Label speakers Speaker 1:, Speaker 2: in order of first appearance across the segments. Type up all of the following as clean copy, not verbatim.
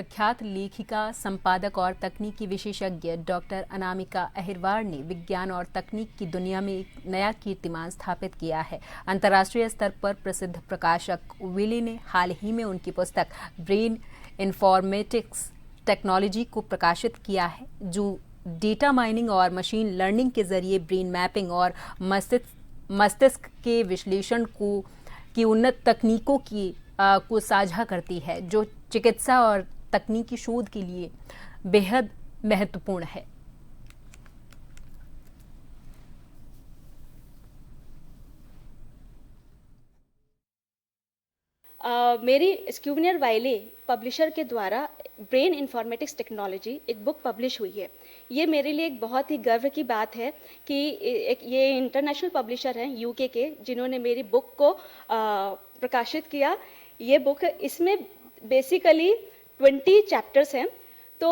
Speaker 1: प्रख्यात लेखिका, संपादक और तकनीकी विशेषज्ञ डॉक्टर अनामिका अहिरवार ने विज्ञान और तकनीक की दुनिया में एक नया कीर्तिमान स्थापित किया है। अंतर्राष्ट्रीय स्तर पर प्रसिद्ध प्रकाशक विली ने हाल ही में उनकी पुस्तक ब्रेन इन्फॉर्मेटिक्स टेक्नोलॉजी को प्रकाशित किया है, जो डेटा माइनिंग और मशीन लर्निंग के जरिए ब्रेन मैपिंग और मस्तिष्क के विश्लेषण की उन्नत तकनीकों को साझा करती है, जो चिकित्सा और तकनीकी शोध के लिए बेहद महत्वपूर्ण है।
Speaker 2: मेरी स्क्यूनियर वाइली पब्लिशर के द्वारा ब्रेन इन्फॉर्मेटिक्स टेक्नोलॉजी एक बुक पब्लिश हुई है। ये मेरे लिए एक बहुत ही गर्व की बात है कि ये इंटरनेशनल पब्लिशर हैं यूके के, जिन्होंने मेरी बुक को प्रकाशित किया। ये बुक, इसमें बेसिकली 20 चैप्टर्स हैं। तो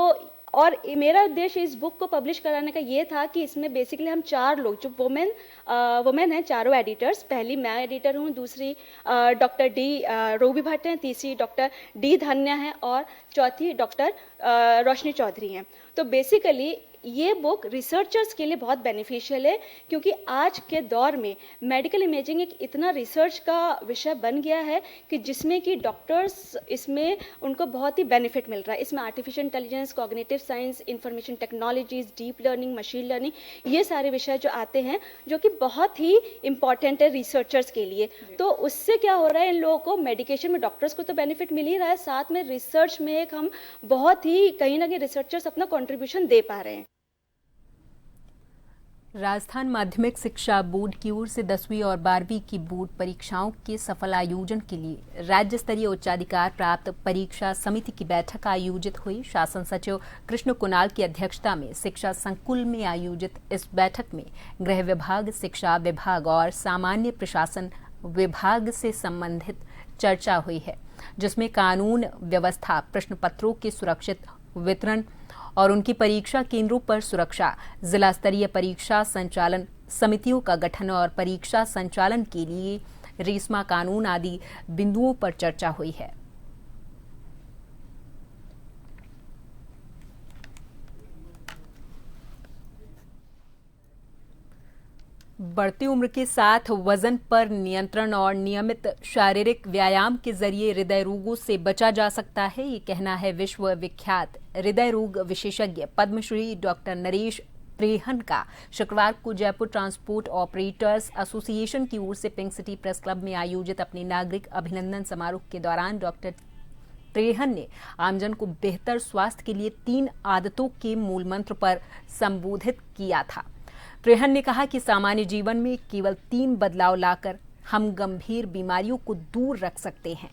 Speaker 2: और मेरा उद्देश्य इस बुक को पब्लिश कराने का ये था कि इसमें बेसिकली हम 4 लोग, जो वुमेन हैं, चारों एडिटर्स, पहली मैं एडिटर हूँ, दूसरी डॉक्टर डी रोबी भट्ट हैं, तीसरी डॉक्टर डी धन्या हैं और चौथी डॉक्टर रोशनी चौधरी हैं। तो बेसिकली ये बुक रिसर्चर्स के लिए बहुत बेनिफिशियल है, क्योंकि आज के दौर में मेडिकल इमेजिंग एक इतना रिसर्च का विषय बन गया है कि जिसमें कि डॉक्टर्स, इसमें उनको बहुत ही बेनिफिट मिल रहा है। इसमें artificial intelligence, cognitive science, information technologies, deep learning, machine learning, ये सारे विषय जो आते हैं, जो कि बहुत ही इंपॉर्टेंट है रिसर्चर्स के लिए। तो उससे क्या हो रहा है, इन लोगों को मेडिकेशन में डॉक्टर्स को तो बेनिफिट मिल ही रहा है, साथ में रिसर्च में एक हम बहुत ही कहीं ना कहीं रिसर्चर्स अपना कॉन्ट्रीब्यूशन दे पा रहे हैं।
Speaker 1: राजस्थान माध्यमिक शिक्षा बोर्ड की ओर से 10वीं और 12वीं की बोर्ड परीक्षाओं के सफल आयोजन के लिए राज्य स्तरीय उच्चाधिकार प्राप्त परीक्षा समिति की बैठक आयोजित हुई। शासन सचिव कृष्ण कुणाल की अध्यक्षता में शिक्षा संकुल में आयोजित इस बैठक में गृह विभाग, शिक्षा विभाग और सामान्य प्रशासन विभाग से संबंधित चर्चा हुई है, जिसमें कानून व्यवस्था, प्रश्न पत्रों के सुरक्षित वितरण और उनकी परीक्षा केंद्रों पर सुरक्षा, जिला स्तरीय परीक्षा संचालन समितियों का गठन और परीक्षा संचालन के लिए रेशमा कानून आदि बिंदुओं पर चर्चा हुई है। बढ़ती उम्र के साथ वजन पर नियंत्रण और नियमित शारीरिक व्यायाम के जरिए हृदय रोगों से बचा जा सकता है, ये कहना है विश्व विख्यात हृदय रोग विशेषज्ञ पद्मश्री डॉक्टर नरेश त्रेहन का। शुक्रवार को जयपुर ट्रांसपोर्ट ऑपरेटर्स एसोसिएशन की ओर से पिंक सिटी प्रेस क्लब में आयोजित अपने नागरिक अभिनंदन समारोह के दौरान डॉक्टर त्रेहन ने आमजन को बेहतर स्वास्थ्य के लिए 3 आदतों के मूल मंत्र पर संबोधित किया था। त्रेहन ने कहा कि सामान्य जीवन में केवल 3 बदलाव लाकर हम गंभीर बीमारियों को दूर रख सकते हैं।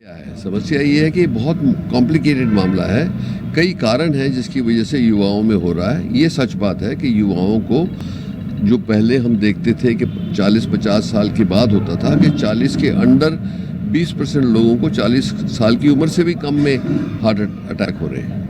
Speaker 3: क्या है समस्या? ये है कि बहुत कॉम्प्लिकेटेड मामला है, कई कारण हैं जिसकी वजह से युवाओं में हो रहा है। ये सच बात है कि युवाओं को, जो पहले हम देखते थे कि 40-50 साल के बाद होता था, कि 40 के अंडर 20% लोगों को 40 साल की उम्र से भी कम में हार्ट अटैक हो रहे हैं।